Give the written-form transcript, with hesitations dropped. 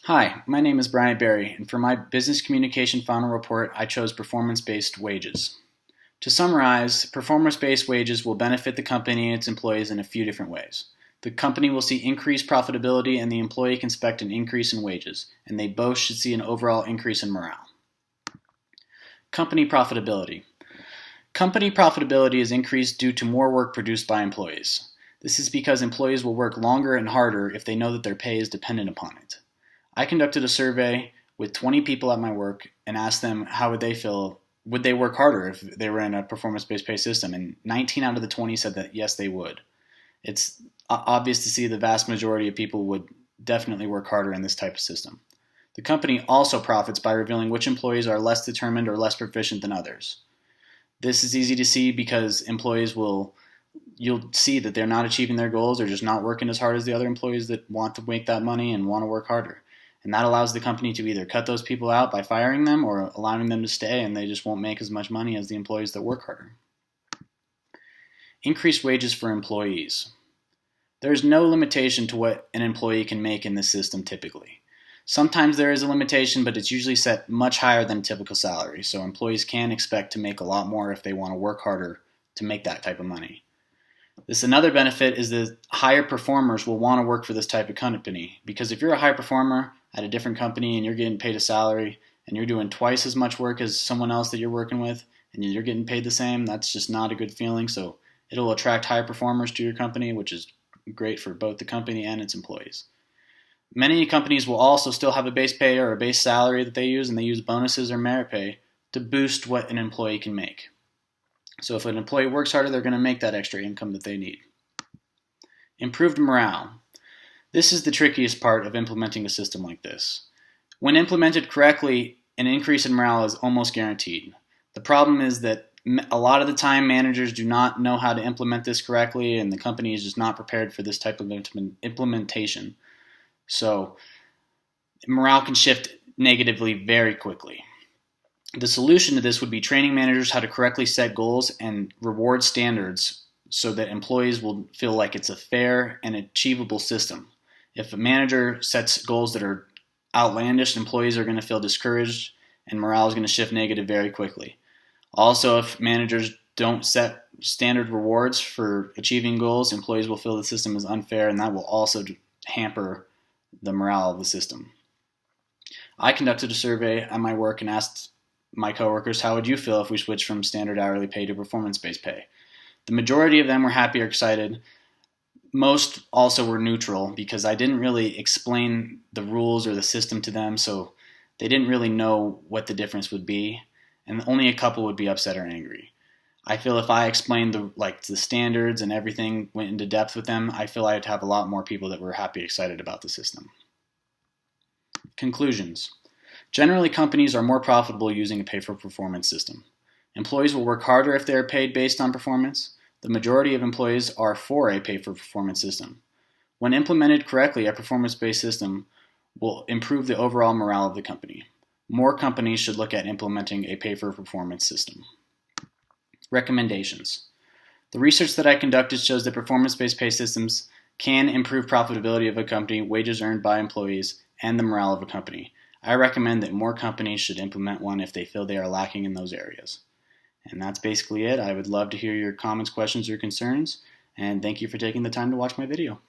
Hi, my name is Brian Barry, and for my business communication final report, I chose performance-based wages. To summarize, performance-based wages will benefit the company and its employees in a few different ways. The company will see increased profitability and the employee can expect an increase in wages, and they both should see an overall increase in morale. Company profitability. Company profitability is increased due to more work produced by employees. This is because employees will work longer and harder if they know that their pay is dependent upon it. I conducted a survey with 20 people at my work and asked them how would they feel, would they work harder if they were in a performance-based pay system, and 19 out of the 20 said that yes, they would. It's obvious to see the vast majority of people would definitely work harder in this type of system. The company also profits by revealing which employees are less determined or less proficient than others. This is easy to see because you'll see that they're not achieving their goals or just not working as hard as the other employees that want to make that money and want to work harder. And that allows the company to either cut those people out by firing them or allowing them to stay, and they just won't make as much money as the employees that work harder. Increased wages for employees. There is no limitation to what an employee can make in this system typically. Sometimes there is a limitation, but it's usually set much higher than a typical salary, so employees can expect to make a lot more if they want to work harder to make that type of money. Another benefit is that higher performers will want to work for this type of company, because if you're a high performer at a different company and you're getting paid a salary and you're doing twice as much work as someone else that you're working with and you're getting paid the same, that's just not a good feeling. So it'll attract high performers to your company, which is great for both the company and its employees. Many companies will also still have a base pay or a base salary that they use, and they use bonuses or merit pay to boost what an employee can make. So if an employee works harder, they're going to make that extra income that they need. Improved morale. This is the trickiest part of implementing a system like this. When implemented correctly, an increase in morale is almost guaranteed. The problem is that a lot of the time managers do not know how to implement this correctly, and the company is just not prepared for this type of implementation. So morale can shift negatively very quickly. The solution to this would be training managers how to correctly set goals and reward standards so that employees will feel like it's a fair and achievable system. If a manager sets goals that are outlandish, employees are going to feel discouraged and morale is going to shift negative very quickly. Also, if managers don't set standard rewards for achieving goals, employees will feel the system is unfair, and that will also hamper the morale of the system. I conducted a survey at my work and asked my coworkers, how would you feel if we switched from standard hourly pay to performance-based pay? The majority of them were happy or excited. Most also were neutral because I didn't really explain the rules or the system to them, so they didn't really know what the difference would be, and only a couple would be upset or angry. I feel if I explained the standards and everything, went into depth with them, I feel I'd have a lot more people that were happy, excited about the system. Conclusions. Generally, companies are more profitable using a pay-for-performance system. Employees will work harder if they are paid based on performance. The majority of employees are for a pay-for-performance system. When implemented correctly, a performance-based system will improve the overall morale of the company. More companies should look at implementing a pay-for-performance system. Recommendations. The research that I conducted shows that performance-based pay systems can improve profitability of a company, wages earned by employees, and the morale of a company. I recommend that more companies should implement one if they feel they are lacking in those areas. And that's basically it. I would love to hear your comments, questions, or concerns, and thank you for taking the time to watch my video.